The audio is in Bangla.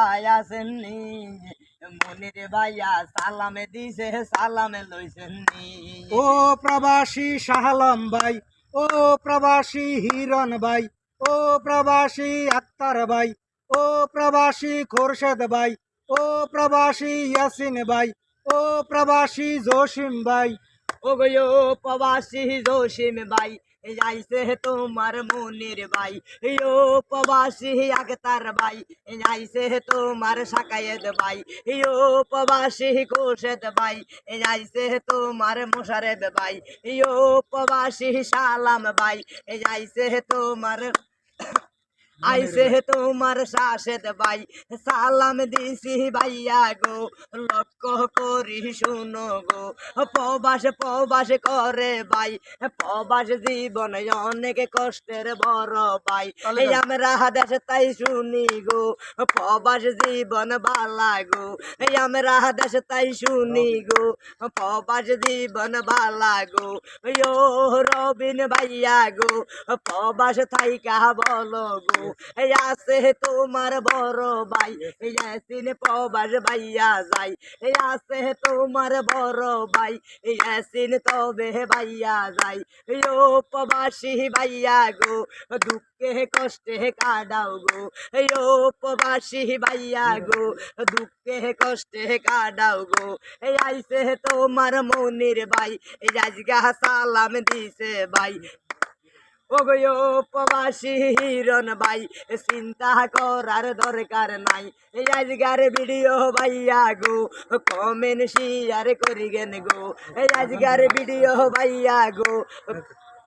আসেননি মনির ভাইয়া সালামে দিছে সালামে লইছেননি। ও প্রবাসী শাহালম ভাই, ও প্রবাসী হিরণ ভাই, ও প্রবাসী আক্তার ভাই, ও প্রবাসী খোরশেদ ভাই, ও প্রবাসী ইয়াসিন ভাই, ও প্রবাসী জসিম ভাই। ও গো প্রবাসী জসিম ভাই যাইছে তোমার মনির ভাই, ও প্রবাসী আখতার ভাই যাইছে তোমার সাকায়েত ভাই, ও প্রবাসী খোরশেদ ভাই যাইছে তোমার মোশারেফ ভাই, ও প্রবাসী সালাম ভাই যাইছে তোমার আইসে তোমার শাসেদ ভাই সালাম দিছি ভাইয়া গো লক্ষ্য করি শুনো গো প্রবাস প্রবাস করে ভাই প্রবাস জীবন অনেক কষ্টের বড় ভাই এই আমরা দেশ তাই শুনি গো প্রবাস জীবন বালা গো এই আমরা দেশ তাই শুনি গো প্রবাস জীবন বালা গো ও রবিন ভাইয়া গো প্রবাস থাইকা বলো গো এই আছে তোমার বড় ভাই ইয়াসিন প্রবাস ভাইয়া যাই এই আছে তোমার বড় ভাই ইয়াসিন তবে ভাইয়া যাই ও প্রবাসী ভাইয়া গো দুঃখে কষ্টে কাটাও গো ও প্রবাসী ভাইয়া গো দুঃখে কষ্টে কাটাও গো এই আইছে তোমার মনির ভাই এই আজগা সালাম দিছে ভাই। ও গো প্রবাসী হিরণ ভাই চিন্তা করার দরকার নাই এই আজকার ভিডিও ভাইয়া গো কমেন্ট শেয়ার করিগেন গো এই আজকার ভিডিও ভাইয়া গো